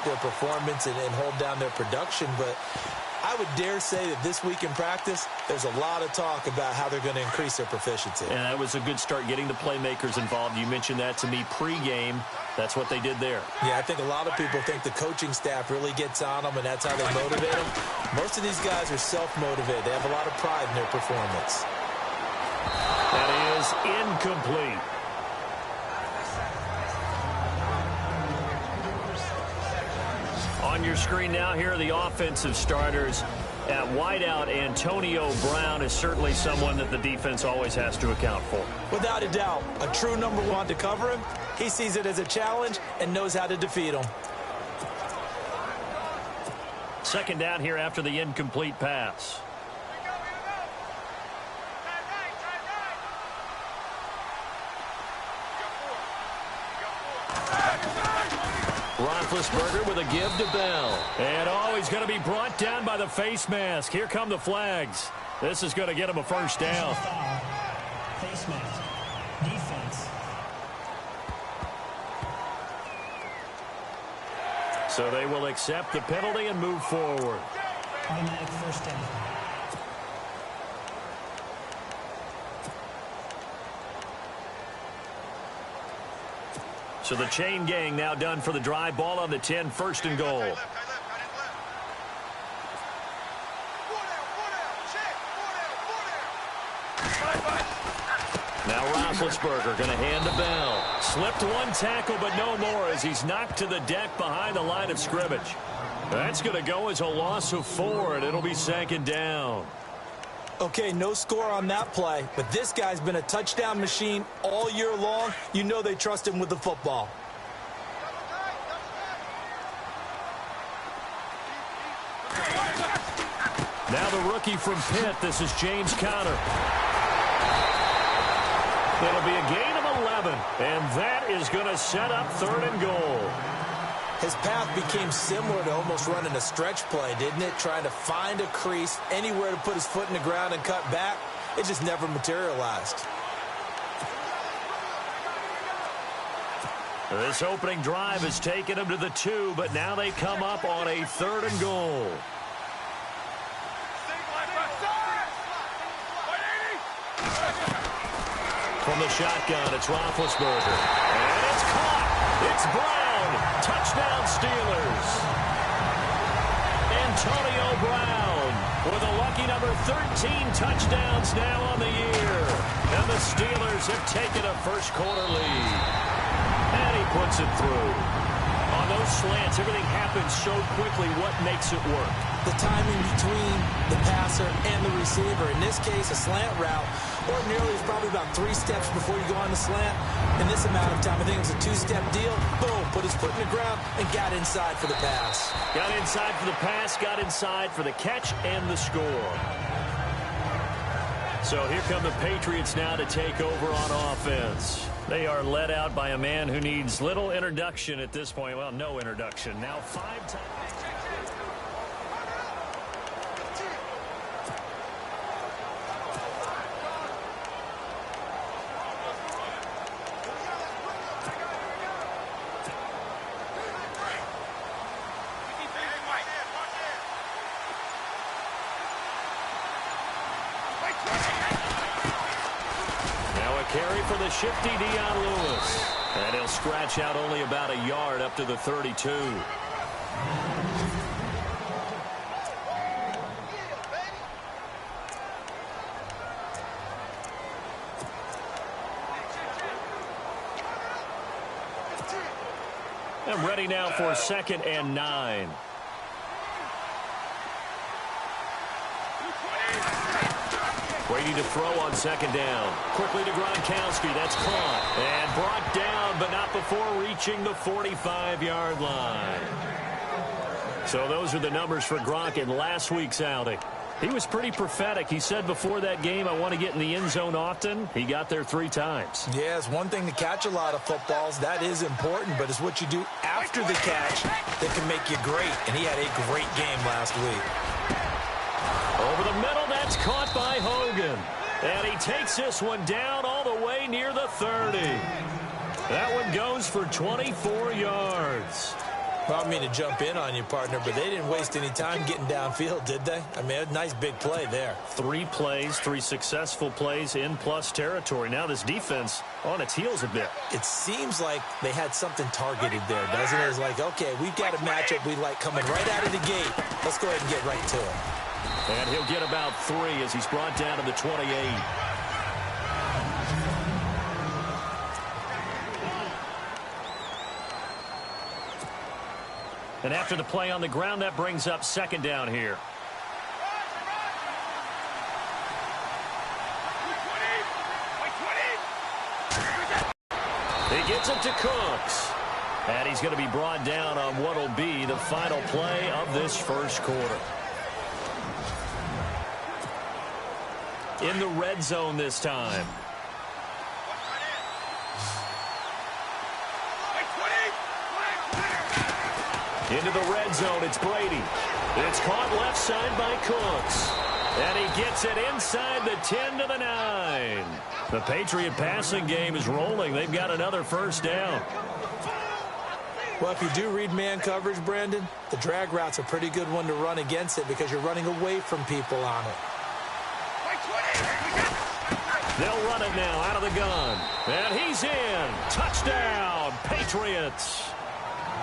their performance and hold down their production, but I would dare say that this week in practice, there's a lot of talk about how they're going to increase their proficiency. And that was a good start getting the playmakers involved. You mentioned that to me pregame. That's what they did there. Yeah, I think a lot of people think the coaching staff really gets on them, and that's how they motivate them. Most of these guys are self-motivated. They have a lot of pride in their performance. That is incomplete. On your screen now, here are the offensive starters. At wideout, Antonio Brown is certainly someone that the defense always has to account for. Without a doubt, a true number one to cover him. He sees it as a challenge and knows how to defeat him. Second down here after the incomplete pass. Roethlisberger with a give to Bell. And he's going to be brought down by the face mask. Here come the flags. This is going to get him a first down. Face mask. Defense. So they will accept the penalty and move forward. Automatic first down. So the chain gang now done for the drive. Ball on the 10, first and goal. Now Roethlisberger going to hand to Bell. Slipped one tackle, but no more as he's knocked to the deck behind the line of scrimmage. That's going to go as a loss of 4, and it'll be second down. Okay, no score on that play, but this guy's been a touchdown machine all year long. You know they trust him with the football. Now the rookie from Pitt, this is James Conner. It'll be a gain of 11, and that is going to set up third and goal. His path became similar to almost running a stretch play, didn't it? Trying to find a crease, anywhere to put his foot in the ground and cut back. It just never materialized. This opening drive has taken him to the 2, but now they come up on a third and goal. From the shotgun, it's Roethlisberger. And it's caught. It's Brown. Touchdown Steelers. Antonio Brown with a lucky number 13 touchdowns now on the year. And the Steelers have taken a first quarter lead. And he puts it through. On those slants, everything happens so quickly. What makes it work? The timing between the passer and the receiver. In this case, a slant route ordinarily is probably about 3 steps before you go on the slant. In this amount of time, I think it was a 2-step deal. Boom, put his foot in the ground and got inside for the pass. Got inside for the pass, got inside for the catch and the score. So here come the Patriots now to take over on offense. They are led out by a man who needs little introduction at this point. Well, no introduction. Now 5 times. Carry for the shifty Dion Lewis. And he'll scratch out only about a yard up to the 32. I'm ready now for 2nd and 9. Waiting to throw on 2nd down. Quickly to Gronkowski. That's caught. And brought down, but not before reaching the 45-yard line. So those are the numbers for Gronk in last week's outing. He was pretty prophetic. He said before that game, I want to get in the end zone often. He got there 3 times. Yeah, it's one thing to catch a lot of footballs. That is important, but it's what you do after the catch that can make you great. And he had a great game last week. Over the middle, that's caught by Hogan. And he takes this one down all the way near the 30. That one goes for 24 yards. Well, I don't mean to jump in on you, partner, but they didn't waste any time getting downfield, did they? I mean, a nice big play there. 3 plays, 3 successful plays in plus territory. Now this defense on its heels a bit. It seems like they had something targeted there, doesn't it? It's like, okay, we've got a matchup we like coming right out of the gate. Let's go ahead and get right to it. And he'll get about 3 as he's brought down to the 28. And after the play on the ground, that brings up second down here. He gets it to Cooks. And he's going to be brought down on what will be the final play of this first quarter. In the red zone this time. Into the red zone, it's Brady. It's caught left side by Cooks. And he gets it inside the 10 to the 9. The Patriot passing game is rolling. They've got another first down. Well, if you do read man coverage, Brandon, the drag route's a pretty good one to run against it because you're running away from people on it. They'll run it now out of the gun. And he's in. Touchdown, Patriots.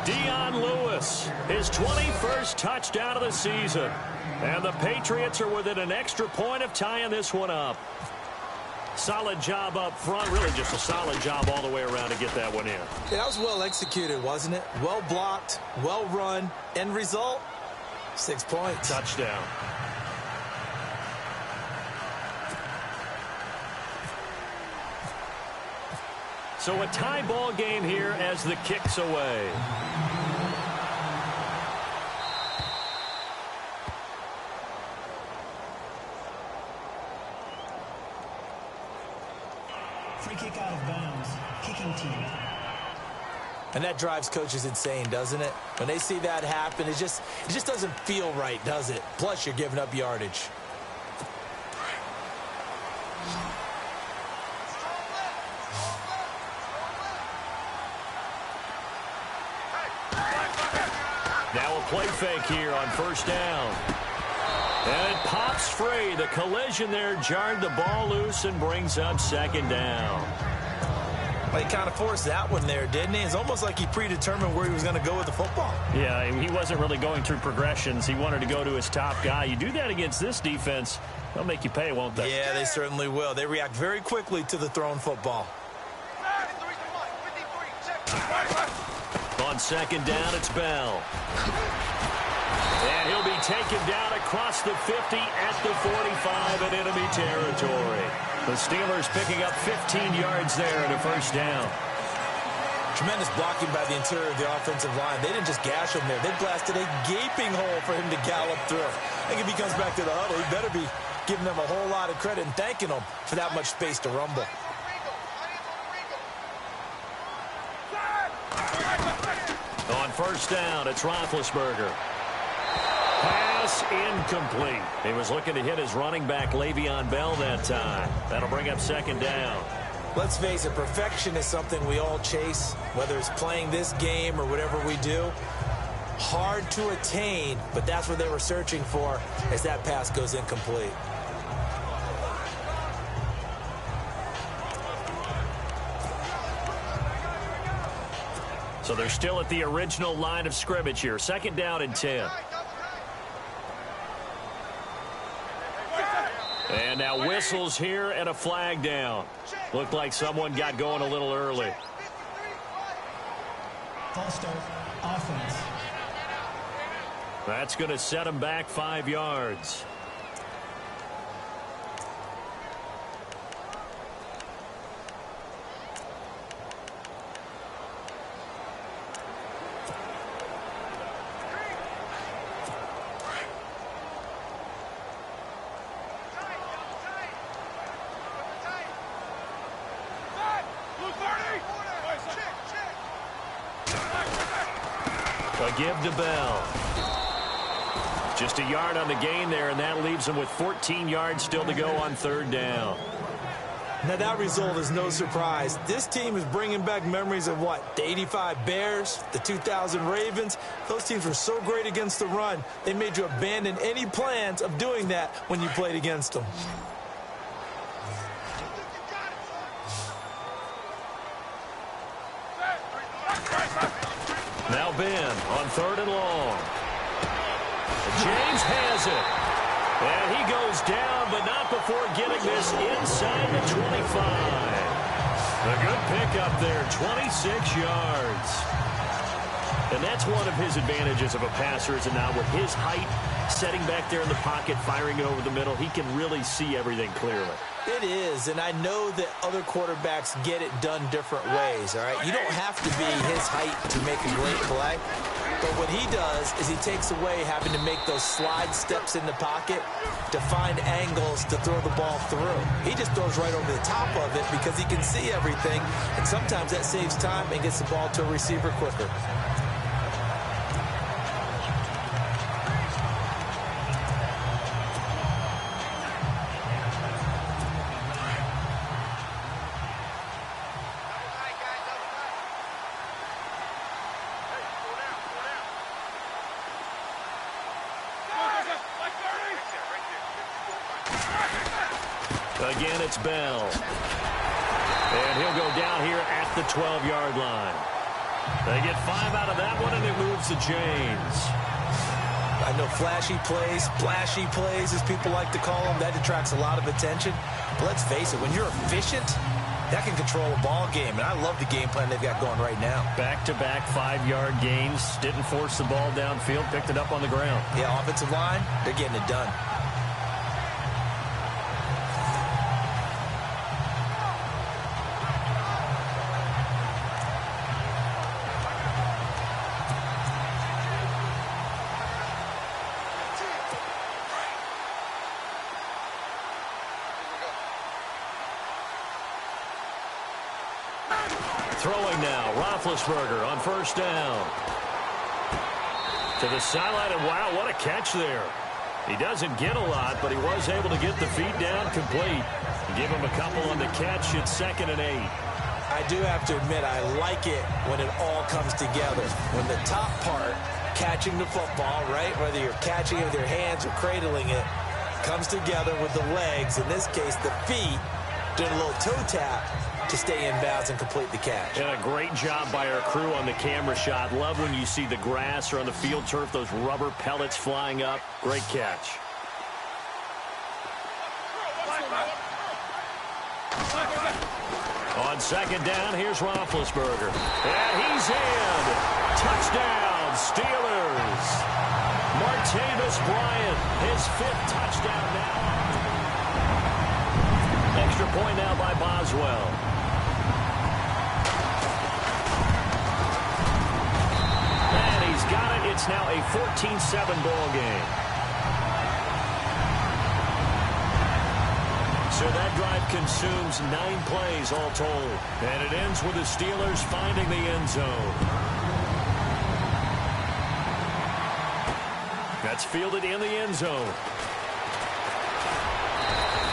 Dion Lewis, his 21st touchdown of the season. And the Patriots are within an extra point of tying this one up. Solid job up front. Really just a solid job all the way around to get that one in. Yeah, that was well executed, wasn't it? Well blocked, well run. End result, 6 points. Touchdown. So a tie ball game here as the kick's away. Free kick out of bounds. Kicking team. And that drives coaches insane, doesn't it? When they see that happen, it just doesn't feel right, does it? Plus, you're giving up yardage. Now a play fake here on first down. And it pops free. The collision there jarred the ball loose and brings up second down. Well, he kind of forced that one there, didn't he? It's almost like he predetermined where he was going to go with the football. Yeah, he wasn't really going through progressions. He wanted to go to his top guy. You do that against this defense, they'll make you pay, won't they? Yeah, they certainly will. They react very quickly to the thrown football. On second down, it's Bell. And he'll be taken down across the 50 at the 45 in enemy territory. The Steelers picking up 15 yards there at a first down. Tremendous blocking by the interior of the offensive line. They didn't just gash him there. They blasted a gaping hole for him to gallop through. I think if he comes back to the huddle, he better be giving them a whole lot of credit and thanking them for that much space to rumble. On first down, it's Roethlisberger. Pass incomplete. He was looking to hit his running back, Le'Veon Bell, that time. That'll bring up second down. Let's face it, perfection is something we all chase, whether it's playing this game or whatever we do. Hard to attain, but that's what they were searching for as that pass goes incomplete. So they're still at the original line of scrimmage here. Second down and 10. And now whistles here and a flag down. Looked like someone got going a little early. False start. Offense. That's going to set him back 5 yards. A give to Bell. Just a yard on the gain there, and that leaves him with 14 yards still to go on third down. Now, that result is no surprise. This team is bringing back memories of what? The 85 Bears, the 2000 Ravens. Those teams were so great against the run. They made you abandon any plans of doing that when you played against them. Now Ben on 3rd and long. James has it. And he goes down, but not before getting this inside the 25. A good pickup there, 26 yards. And that's one of his advantages of a passer, is it not? With his height, setting back there in the pocket, firing it over the middle, he can really see everything clearly. It is, and I know that other quarterbacks get it done different ways, all right? You don't have to be his height to make a great play, but what he does is he takes away having to make those slide steps in the pocket to find angles to throw the ball through. He just throws right over the top of it because he can see everything, and sometimes that saves time and gets the ball to a receiver quicker. Again, it's Bell. And he'll go down here at the 12-yard line. They get 5 out of that one, and it moves to James. I know flashy plays, as people like to call them, that attracts a lot of attention. But let's face it, when you're efficient, that can control a ball game. And I love the game plan they've got going right now. Back-to-back 5-yard gains. Didn't force the ball downfield. Picked it up on the ground. Yeah, offensive line, they're getting it done. Throwing now, Roethlisberger on 1st down. To the sideline, and wow, what a catch there. He doesn't get a lot, but he was able to get the feet down complete. Give him a couple on the catch. It's 2nd and 8. I do have to admit, I like it when it all comes together. When the top part, catching the football, right, whether you're catching it with your hands or cradling it, comes together with the legs, in this case the feet, doing a little toe tap to stay in bounds and complete the catch. And a great job by our crew on the camera shot. Love when you see the grass or on the field turf, those rubber pellets flying up. Great catch. On 2nd down, here's Roethlisberger. And he's in. Touchdown, Steelers. Martavis Bryant, his 5th touchdown now. Extra point now by Boswell. And he's got it. It's now a 14-7 ball game. So that drive consumes 9 plays all told. And it ends with the Steelers finding the end zone. That's fielded in the end zone.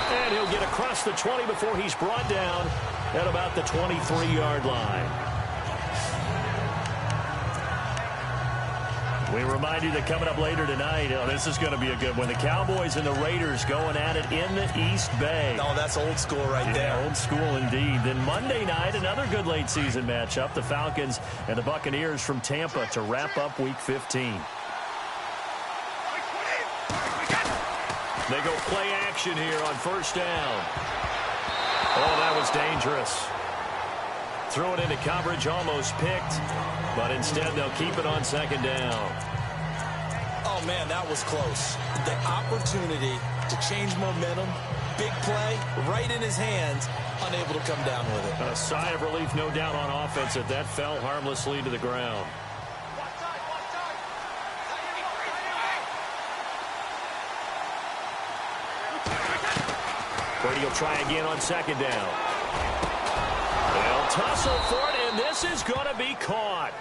And he'll get across the 20 before he's brought down at about the 23-yard line. We remind you that coming up later tonight, this is going to be a good one. The Cowboys and the Raiders going at it in the East Bay. Oh, that's old school right there. Old school indeed. Then Monday night, another good late season matchup. The Falcons and the Buccaneers from Tampa to wrap up Week 15. They go play action here on 1st down. Oh, that was dangerous. Throw it into coverage, almost picked. But instead, they'll keep it on 2nd down. Oh, man, that was close. The opportunity to change momentum, big play, right in his hands, unable to come down with it. A sigh of relief, no doubt, on offense that that fell harmlessly to the ground. Brady will try again on 2nd down. They'll tussle for it, and this is going to be caught.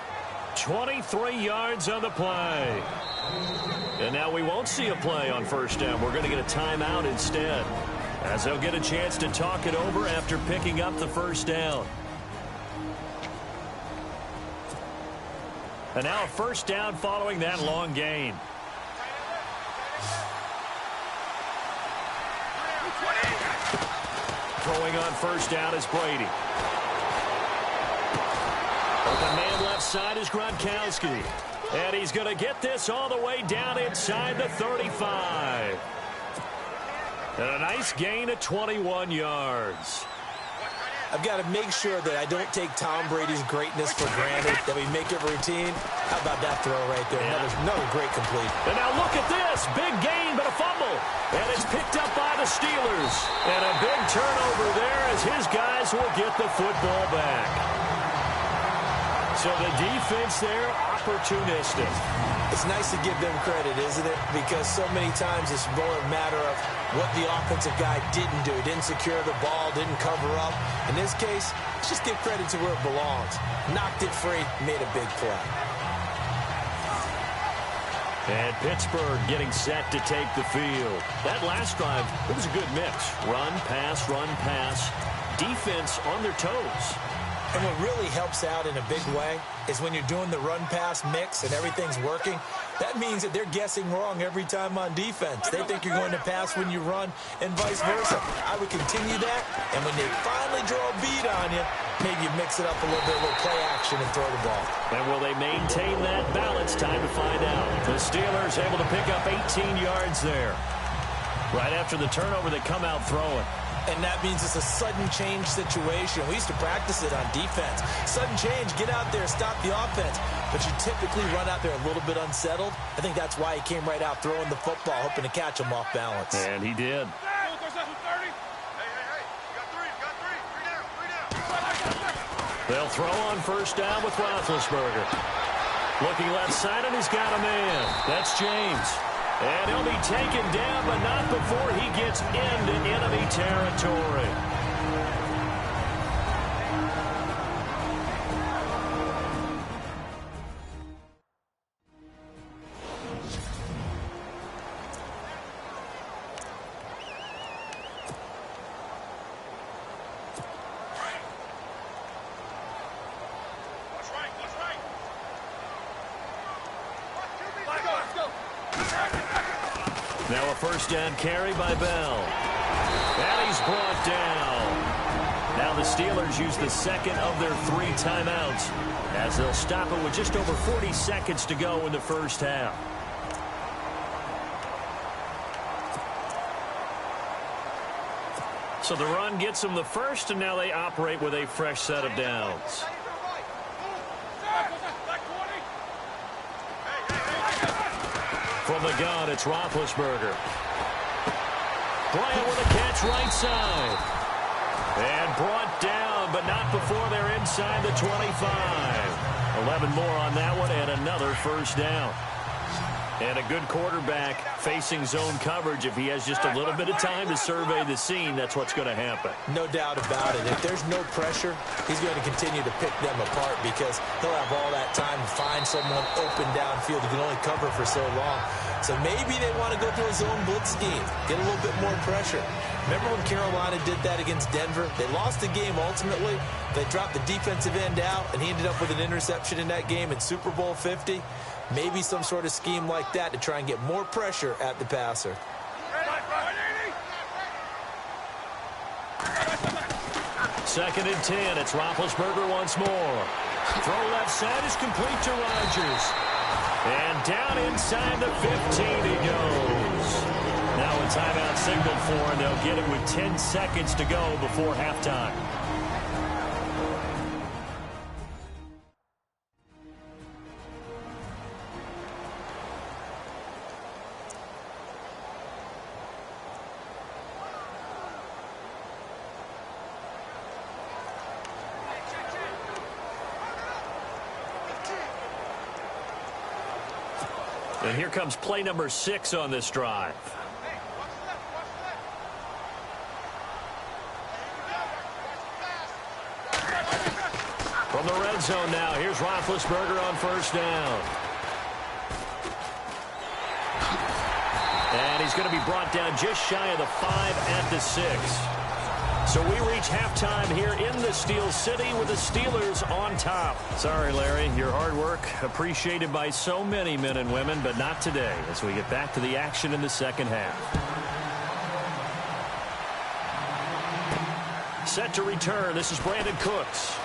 23 yards on the play. And now we won't see a play on 1st down. We're going to get a timeout instead. As they'll get a chance to talk it over after picking up the first down. And now a first down following that long gain. Throwing on first down is Brady. The man left side is Gronkowski. And he's going to get this all the way down inside the 35. And a nice gain of 21 yards. I've got to make sure that I don't take Tom Brady's greatness for granted, that we make it routine. How about that throw right there? Yeah. Another great complete. And now look at this. Big gain, but a fumble. And it's picked up by the Steelers. And a big turnover there as his guys will get the football back. So the defense there, opportunistic. It's nice to give them credit, isn't it? Because so many times it's more a matter of what the offensive guy didn't do. Didn't secure the ball, didn't cover up. In this case, let's just give credit to where it belongs. Knocked it free, made a big play. And Pittsburgh getting set to take the field. That last drive, it was a good mix. Run, pass, defense on their toes. And what really helps out in a big way is when you're doing the run-pass mix and everything's working, that means that they're guessing wrong every time on defense. They think you're going to pass when you run and vice versa. I would continue that, and when they finally draw a beat on you, maybe you mix it up a little bit with play action and throw the ball. And will they maintain that balance? Time to find out. The Steelers able to pick up 18 yards there. Right after the turnover, they come out throwing. And that means it's a sudden change situation. We used to practice it on defense. Sudden change, get out there, stop the offense. But you typically run out there a little bit unsettled. I think that's why he came right out throwing the football, hoping to catch him off balance. And he did. They'll throw on first down with Roethlisberger. Looking left side, and he's got a man. That's James. And he'll be taken down, but not before he gets into enemy territory. Now a first down carry by Bell. And he's brought down. Now the Steelers use the second of their 3 timeouts as they'll stop it with just over 40 seconds to go in the first half. So the run gets them the first, and now they operate with a fresh set of downs. From the gun, it's Roethlisberger. Bryant with a catch right side. And brought down, but not before they're inside the 25. 11 more on that one, and another first down. And a good quarterback facing zone coverage. If he has just a little bit of time to survey the scene, that's what's going to happen. No doubt about it. If there's no pressure, he's going to continue to pick them apart because he'll have all that time to find someone open downfield. He can only cover for so long. So maybe they want to go through a zone blitz scheme, get a little bit more pressure. Remember when Carolina did that against Denver? They lost the game ultimately. They dropped the defensive end out, and he ended up with an interception in that game in Super Bowl 50. Maybe some sort of scheme like that to try and get more pressure at the passer. Second and 10. It's Roethlisberger once more. Throw left side is complete to Rodgers. And down inside the 15 he goes. Now a timeout signaled for, and they'll get it with 10 seconds to go before halftime. And here comes play number 6 on this drive. From the red zone now, here's Roethlisberger on first down. And he's going to be brought down just shy of the 5 at the 6. So we reach halftime here in the Steel City with the Steelers on top. Sorry, Larry, your hard work appreciated by so many men and women, but not today as we get back to the action in the second half. Set to return. This is Brandon Cooks.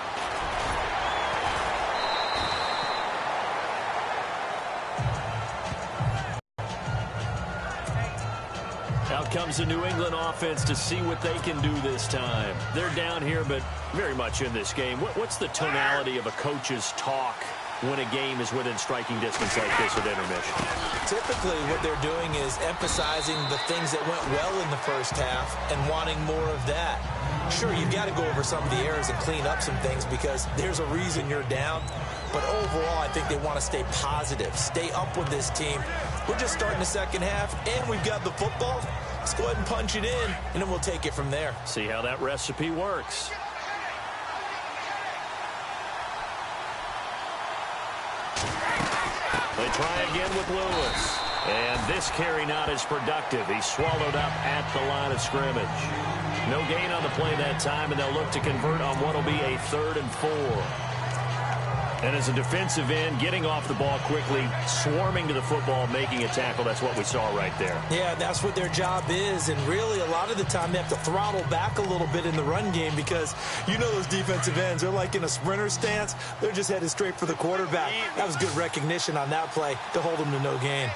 Out comes the New England offense to see what they can do this time. They're down here, but very much in this game. What's the tonality of a coach's talk when a game is within striking distance like this at intermission? Typically, what they're doing is emphasizing the things that went well in the first half and wanting more of that. Sure, you've got to go over some of the errors and clean up some things because there's a reason you're down. But overall, I think they want to stay positive, stay up with this team. We're just starting the second half, and we've got the football. Let's go ahead and punch it in, and then we'll take it from there. See how that recipe works. They try again with Lewis. And this carry not as productive. He's swallowed up at the line of scrimmage. No gain on the play that time, and they'll look to convert on what will be a 3rd and 4. And as a defensive end, getting off the ball quickly, swarming to the football, making a tackle, that's what we saw right there. Yeah, that's what their job is. And really, a lot of the time, they have to throttle back a little bit in the run game because you know those defensive ends, they're like in a sprinter stance. They're just headed straight for the quarterback. That was good recognition on that play to hold them to no gain.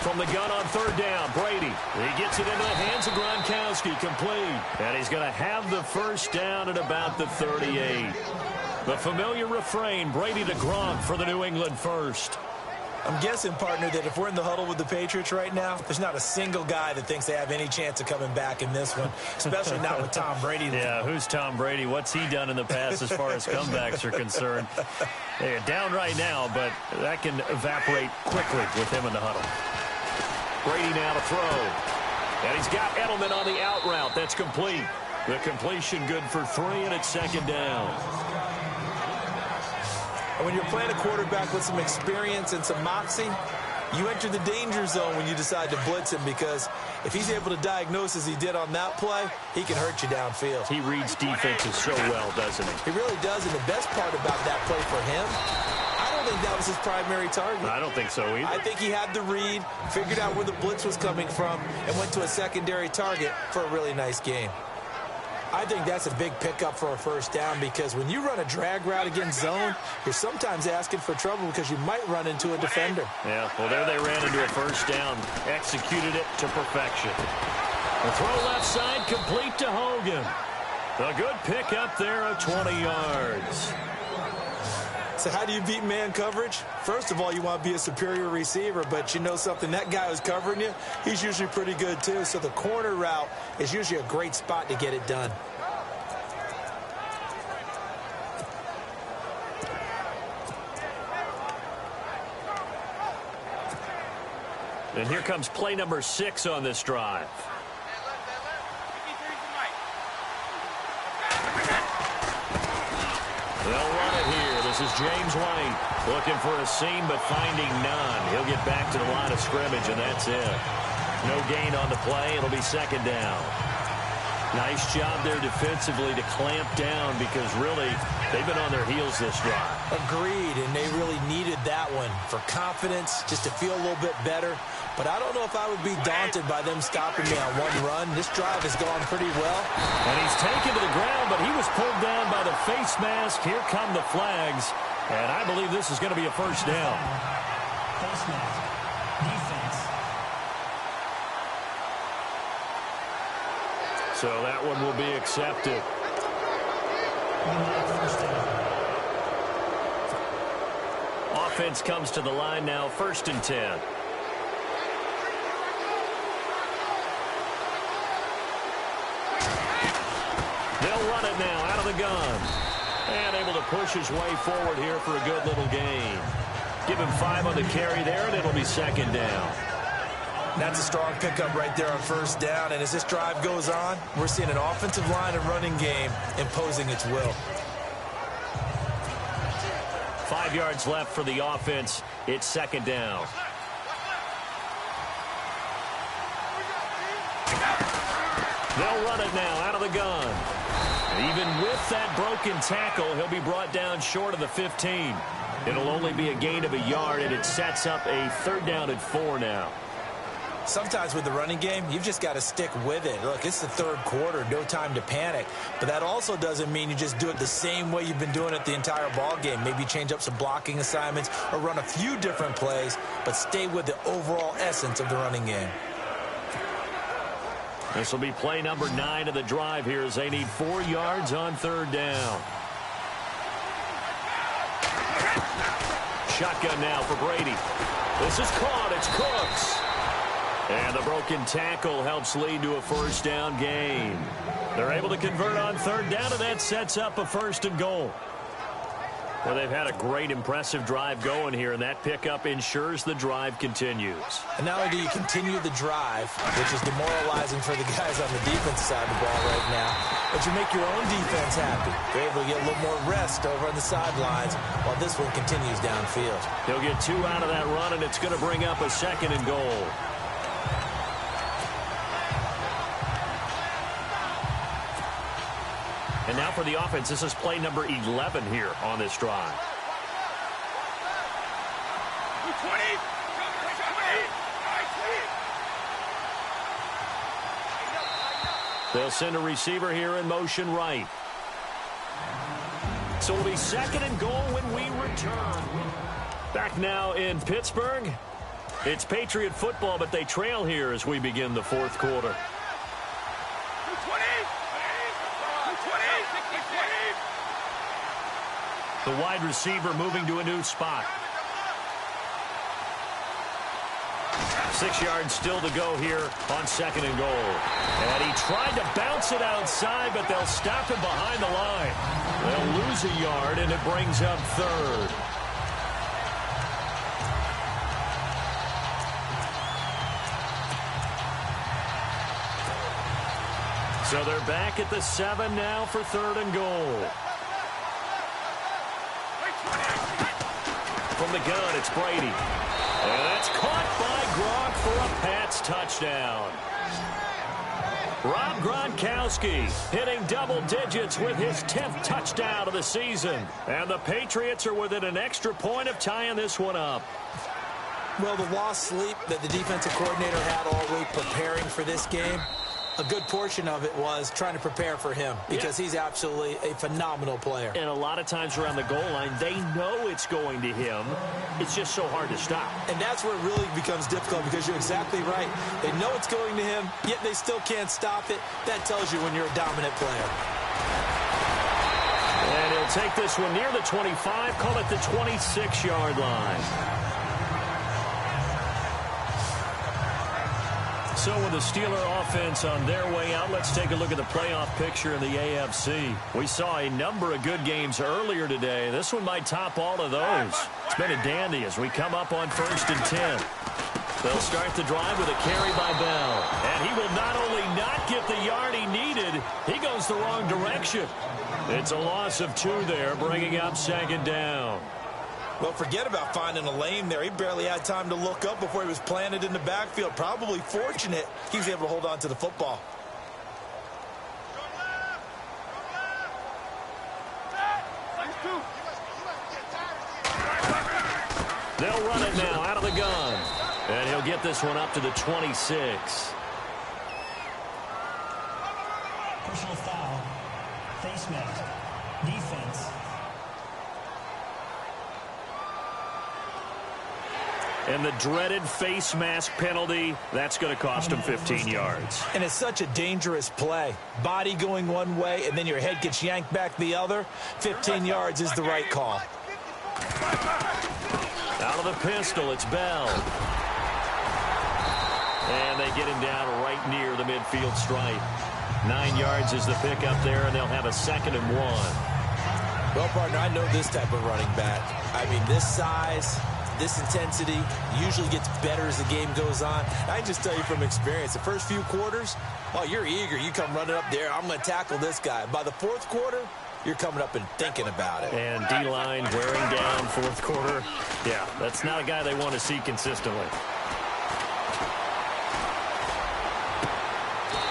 From the gun on 3rd down, Brady. He gets it into the hands of Gronkowski, complete. And he's going to have the first down at about the 38. The familiar refrain, Brady to Gronk for the New England first. I'm guessing, partner, that if we're in the huddle with the Patriots right now, there's not a single guy that thinks they have any chance of coming back in this one, especially not with Tom Brady. Yeah, who's Tom Brady? What's he done in the past as far as comebacks are concerned? They're down right now, but that can evaporate quickly with him in the huddle. Brady now to throw. And he's got Edelman on the out route. That's complete. The completion good for 3, and it's 2nd down. And when you're playing a quarterback with some experience and some moxie, you enter the danger zone when you decide to blitz him because if he's able to diagnose as he did on that play, he can hurt you downfield. He reads defenses so well, doesn't he? He really does, and the best part about that play for him, I don't think that was his primary target. I don't think so either. I think he had the read, figured out where the blitz was coming from, and went to a secondary target for a really nice game. I think that's a big pickup for a first down because when you run a drag route against zone, you're sometimes asking for trouble because you might run into a defender. Yeah, well, there they ran into a first down, executed it to perfection. The throw left side complete to Hogan. A good pickup there of 20 yards. So how do you beat man coverage? First of all, you want to be a superior receiver, but you know something, that guy who's covering you, he's usually pretty good too. So the corner route is usually a great spot to get it done. And here comes play number 6 on this drive. They'll run it here. This is James White looking for a seam but finding none. He'll get back to the line of scrimmage, and that's it. No gain on the play. It'll be 2nd down. Nice job there defensively to clamp down because really they've been on their heels this drive. Agreed, and they really needed that one for confidence, just to feel a little bit better. But I don't know if I would be daunted by them stopping me on one run. This drive has gone pretty well. And he's taken to the ground, but he was pulled down by the face mask. Here come the flags, and I believe this is going to be a first down. Face mask. Defense. So that one will be accepted. First down. Offense comes to the line now, 1st and 10. They'll run it now out of the gun. And able to push his way forward here for a good little gain. Give him 5 on the carry there, and it'll be 2nd down. That's a strong pickup right there on first down. And as this drive goes on, we're seeing an offensive line and running game imposing its will. 5 yards left for the offense. It's 2nd down. They'll run it now out of the gun. Even with that broken tackle, he'll be brought down short of the 15. It'll only be a gain of a yard, and it sets up a 3rd down and 4 now. Sometimes with the running game, you've just got to stick with it. Look, it's the 3rd quarter, no time to panic. But that also doesn't mean you just do it the same way you've been doing it the entire ball game. Maybe change up some blocking assignments or run a few different plays, but stay with the overall essence of the running game. This will be play number 9 of the drive here as they need 4 yards on 3rd down. Shotgun now for Brady. This is caught. It's Cooks. And the broken tackle helps lead to a 1st down gain. They're able to convert on 3rd down, and that sets up a 1st and goal. Well, they've had a great, impressive drive going here, and that pickup ensures the drive continues. And not only do you continue the drive, which is demoralizing for the guys on the defensive side of the ball right now, but you make your own defense happy. They're able to get a little more rest over on the sidelines while this one continues downfield. He'll get 2 out of that run, and it's going to bring up a 2nd and goal. And now for the offense, this is play number 11 here on this drive. They'll send a receiver here in motion right. So it'll be 2nd and goal when we return. Back now in Pittsburgh. It's Patriot football, but they trail here as we begin the 4th quarter. The wide receiver moving to a new spot. 6 yards still to go here on 2nd and goal. And he tried to bounce it outside, but they'll stop him behind the line. They'll lose a yard, and it brings up 3rd. So they're back at the 7 now for 3rd and goal. From the gun, it's Brady. And that's caught by Gronk for a Pats touchdown. Rob Gronkowski hitting double digits with his 10th touchdown of the season. And the Patriots are within an extra point of tying this one up. Well, the lost sleep that the defensive coordinator had all week preparing for this game, a good portion of it was trying to prepare for him because he's absolutely a phenomenal player. And a lot of times around the goal line, they know it's going to him. It's just so hard to stop. And that's where it really becomes difficult because you're exactly right. They know it's going to him, yet they still can't stop it. That tells you when you're a dominant player. And he'll take this one near the 25, call it the 26-yard line. So with the Steeler offense on their way out, let's take a look at the playoff picture in the AFC. We saw a number of good games earlier today. This one might top all of those. It's been a dandy as we come up on 1st and 10. They'll start the drive with a carry by Bell. And he will not only not get the yard he needed, he goes the wrong direction. It's a loss of 2 there, bringing up 2nd down. Well, forget about finding a lane there. He barely had time to look up before he was planted in the backfield. Probably fortunate he was able to hold on to the football. They'll run it now out of the gun. And he'll get this one up to the 26. Personal foul. Face mask. Defense. And the dreaded face mask penalty, that's going to cost him 15 yards. And it's such a dangerous play. Body going one way, and then your head gets yanked back the other. 15 yards is the right call. Out of the pistol, it's Bell. And they get him down right near the midfield stripe. 9 yards is the pickup there, and they'll have a 2nd and 1. Well, partner, I know this type of running back. I mean, this size, this intensity usually gets better as the game goes on. I can just tell you from experience, the first few quarters, oh, you're eager. You come running up there, I'm going to tackle this guy. By the 4th quarter, you're coming up and thinking about it. And D-line wearing down 4th quarter. Yeah, that's not a guy they want to see consistently.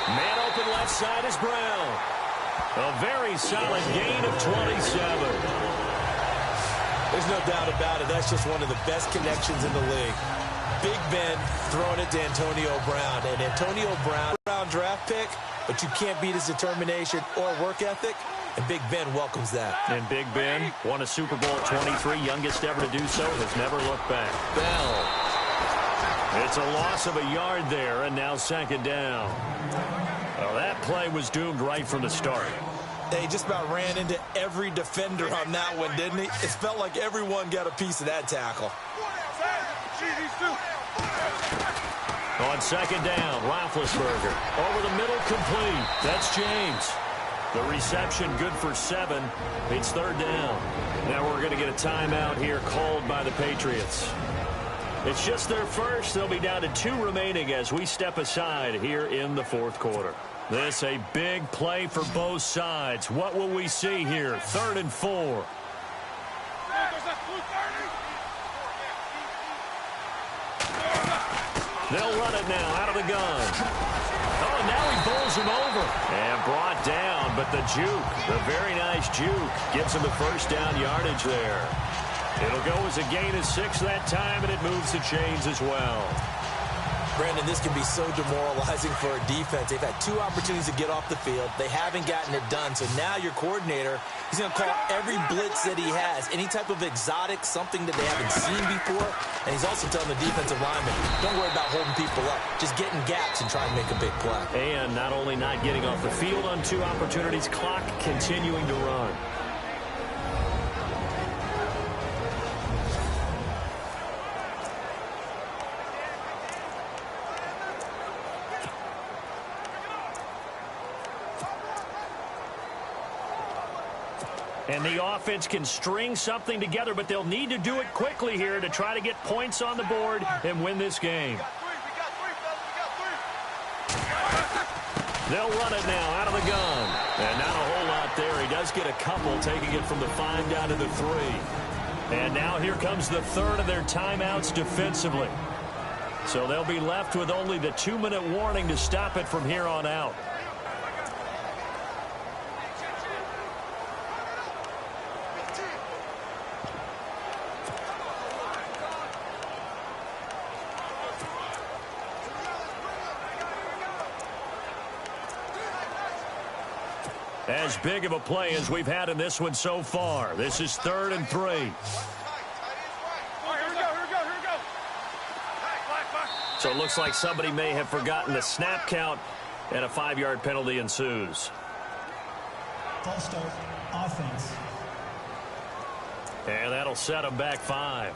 Man open left inside is Brown. A very solid gain of 27. There's no doubt about it. That's just one of the best connections in the league. Big Ben throwing it to Antonio Brown. And Antonio Brown, draft pick, but you can't beat his determination or work ethic. And Big Ben welcomes that. And Big Ben won a Super Bowl at 23, youngest ever to do so, has never looked back. Bell. It's a loss of a yard there, and now second down. Well, that play was doomed right from the start. He just about ran into every defender on that one, didn't he? It felt like everyone got a piece of that tackle. On second down, Roethlisberger. Over the middle, complete. That's James. The reception good for 7. It's third down. Now we're going to get a timeout here called by the Patriots. It's just their first. They'll be down to 2 remaining as we step aside here in the fourth quarter. This a big play for both sides. What will we see here? 3rd and 4. They'll run it now out of the gun. Oh, now he bowls him over. And brought down, but the juke, the very nice juke, gives him the first down yardage there. It'll go as a gain of 6 that time, and it moves the chains as well. Brandon, this can be so demoralizing for a defense. They've had 2 opportunities to get off the field. They haven't gotten it done. So now your coordinator, he's going to call every blitz that he has, any type of exotic, something that they haven't seen before. And he's also telling the defensive lineman, don't worry about holding people up. Just get in gaps and try and make a big play. And not only not getting off the field on 2 opportunities, clock continuing to run. And the offense can string something together, but they'll need to do it quickly here to try to get points on the board and win this game. They'll run it now out of the gun. And not a whole lot there. He does get a couple, taking it from the 5 down to the 3. And now here comes the 3rd of their timeouts defensively. So they'll be left with only the 2-minute warning to stop it from here on out. As big of a play as we've had in this one so far. This is 3rd and 3. Here we go. So it looks like somebody may have forgotten the snap count, and a 5-yard penalty ensues. False start, offense. And that'll set them back 5.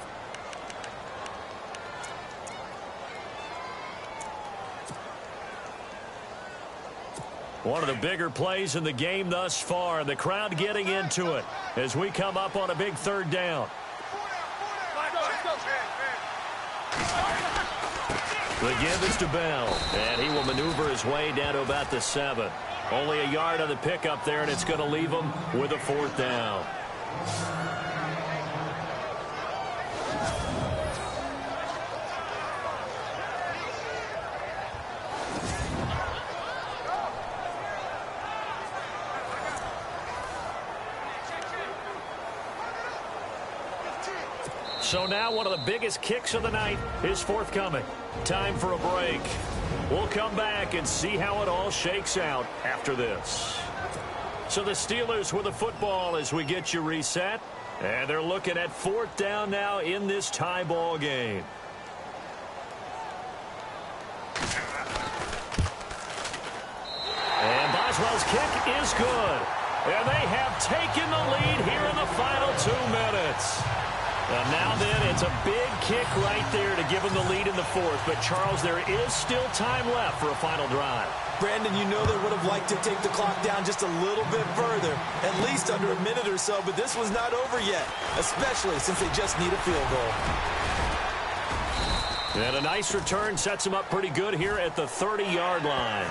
One of the bigger plays in the game thus far. The crowd getting into it as we come up on a big 3rd down. The give is to Bell, and he will maneuver his way down to about the 7. Only a yard on the pickup there, and it's going to leave him with a 4th down. So now one of the biggest kicks of the night is forthcoming. Time for a break. We'll come back and see how it all shakes out after this. So the Steelers with the football as we get you reset. And they're looking at 4th down now in this tie ball game. And Boswell's kick is good. And they have taken the lead here in the final 2 minutes. And now then, it's a big kick right there to give them the lead in the 4th. But, Charles, there is still time left for a final drive. Brandon, you know they would have liked to take the clock down just a little bit further, at least under a minute or so, but this was not over yet, especially since they just need a field goal. And a nice return sets them up pretty good here at the 30-yard line.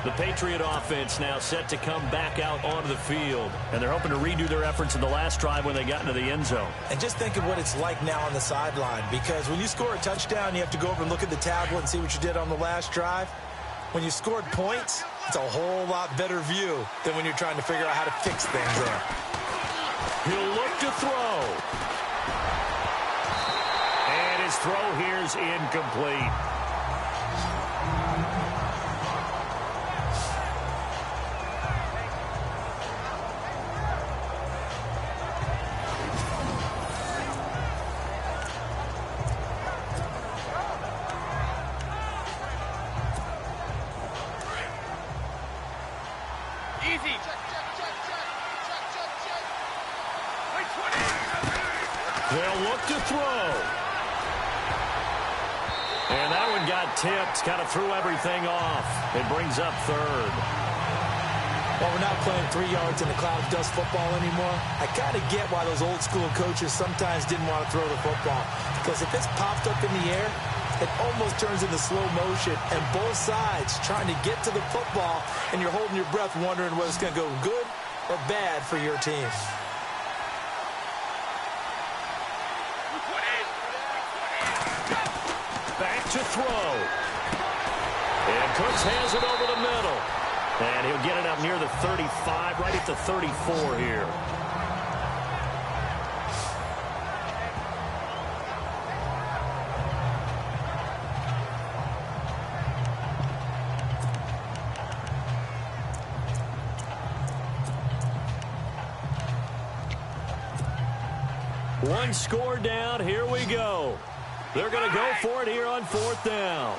The Patriot offense now set to come back out onto the field. And they're hoping to redo their efforts in the last drive when they got into the end zone. And just think of what it's like now on the sideline, because when you score a touchdown, you have to go over and look at the tablet and see what you did on the last drive. When you scored points, it's a whole lot better view than when you're trying to figure out how to fix things there. He'll look to throw. And his throw here's incomplete. They'll look to throw. And that one got tipped, kind of threw everything off. It brings up third. Well, we're not playing 3 yards in the cloud of dust football anymore. I kind of get why those old school coaches sometimes didn't want to throw the football. Because if it's popped up in the air, it almost turns into slow motion. And both sides trying to get to the football, and you're holding your breath wondering whether it's going to go good or bad for your team. Back to throw. And Cooks has it over the middle. And he'll get it up near the 35, right at the 34 here. One score down. Here we go. They're going to go for it here on 4th down.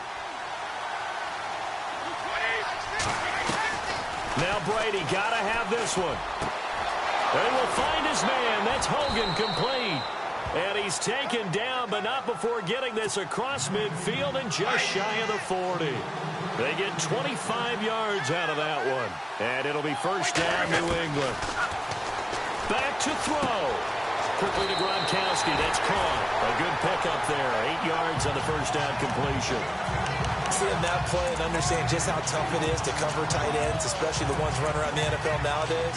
Now Brady got to have this one. They will find his man. That's Hogan, complete. And he's taken down, but not before getting this across midfield and just shy of the 40. They get 25 yards out of that one. And it'll be 1st down, New England. Back to throw. Quickly to Gronkowski. That's caught. A good pickup there. 8 yards on the 1st down completion. Seeing that play and understand just how tough it is to cover tight ends, especially the ones running around the NFL nowadays,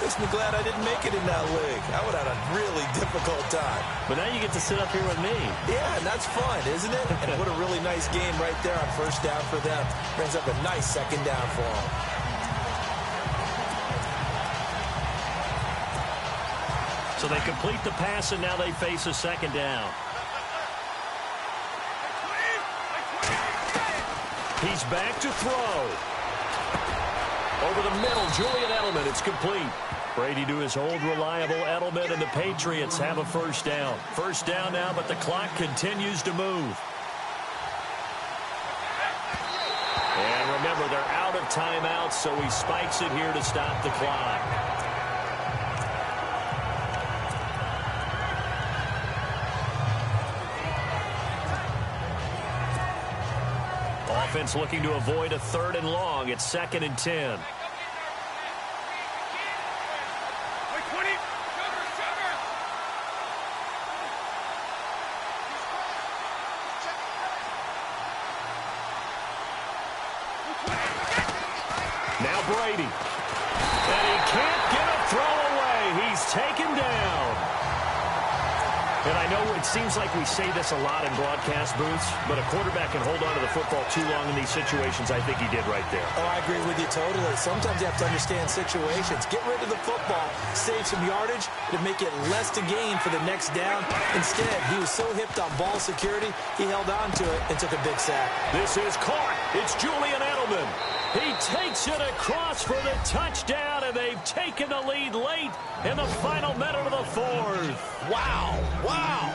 makes me glad I didn't make it in that league. I would have had a really difficult time. But now you get to sit up here with me. Yeah, and that's fun, isn't it? And what a really nice game right there on 1st down for them. Brings up a nice 2nd down for them. So they complete the pass, and now they face a 2nd down. He's back to throw. Over the middle, Julian Edelman. It's complete. Brady to his old reliable Edelman, and the Patriots have a 1st down. 1st down now, but the clock continues to move. And remember, they're out of timeouts, so he spikes it here to stop the clock. Offense looking to avoid a 3rd and long. It's 2nd and 10. Now Brady. And he can't get a throw away. He's taken down. And I know it seems like we say this a lot in broadcast booths, but a quarterback can hold on to the football too long in these situations. I think he did right there. Oh, I agree with you totally. Sometimes you have to understand situations. Get rid of the football, save some yardage to make it less to gain for the next down. Instead, he was so hipped on ball security, he held on to it and took a big sack. This is caught. It's Julian Edelman. He takes it across for the touchdown, and they've taken the lead late in the final minute of the 4th. Wow, wow,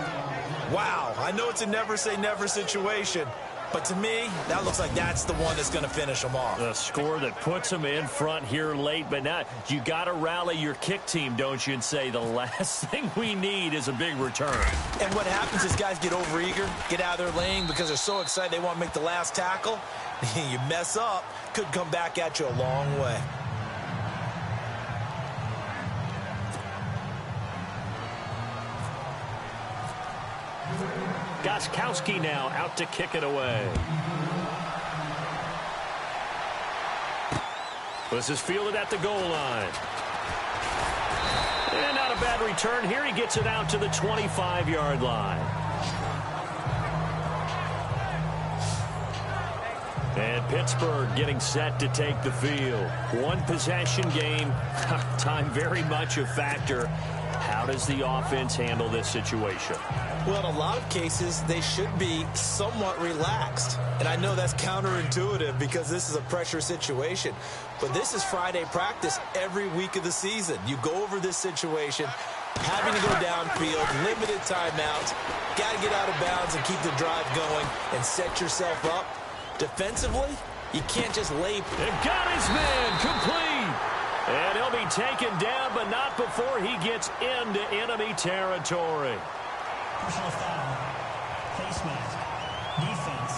wow. I know it's a never-say-never situation, but to me, that looks like that's the one that's going to finish them off. The score that puts them in front here late, but now you got to rally your kick team, don't you, and say the last thing we need is a big return. And what happens is guys get overeager, get out of their lane because they're so excited they want to make the last tackle. You mess up, could come back at you a long way. Gostkowski now out to kick it away. This is fielded at the goal line. And not a bad return here. He gets it out to the 25-yard line. And Pittsburgh getting set to take the field. One possession game. Time very much a factor. How does the offense handle this situation? Well, in a lot of cases, they should be somewhat relaxed. And I know that's counterintuitive because this is a pressure situation. But this is Friday practice every week of the season. You go over this situation, having to go downfield, limited timeouts, got to get out of bounds and keep the drive going and set yourself up. Defensively, you can't just lay. And got his man complete. And he'll be taken down, but not before he gets into enemy territory. Personal foul. Face mask. Defense.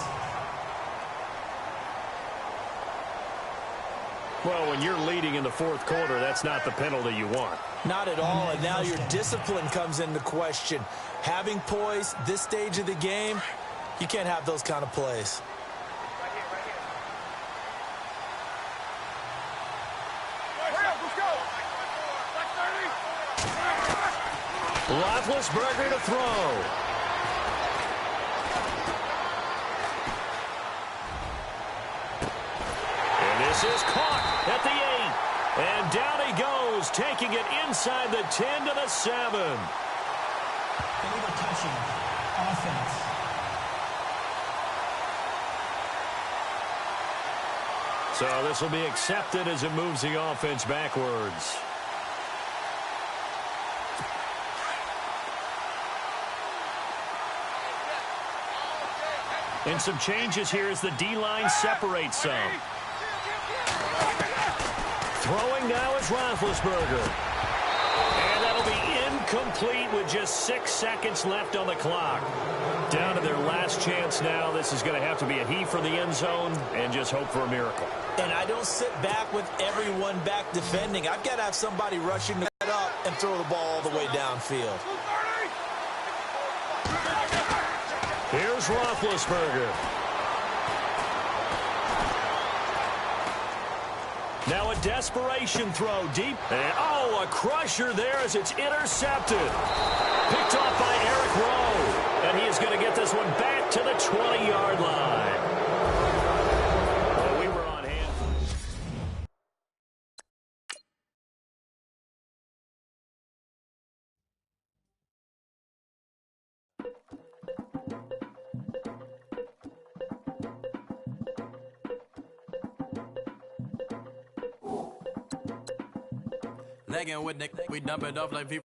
Well, when you're leading in the fourth quarter, that's not the penalty you want. Not at all, and now your discipline comes into question. Having poise this stage of the game, you can't have those kind of plays. Roethlisberger to throw. And this is caught at the 8. And down he goes, taking it inside the 10 to the 7. Illegal touching. Offense. So this will be accepted as it moves the offense backwards. And some changes here as the D-line separates some. Throwing now is Roethlisberger. And that'll be incomplete with just 6 seconds left on the clock. Down to their last chance now. This is going to have to be a heave for the end zone and just hope for a miracle. And I don't sit back with everyone back defending. I've got to have somebody rushing to get up and throw the ball all the way downfield. Here's Roethlisberger. Now a desperation throw deep. And, oh, a crusher there as it's intercepted. Picked off by Eric Rowe. And he is going to get this one back to the 20-yard line. Well, we were on hand. Legging with Nick, we dump it off like people.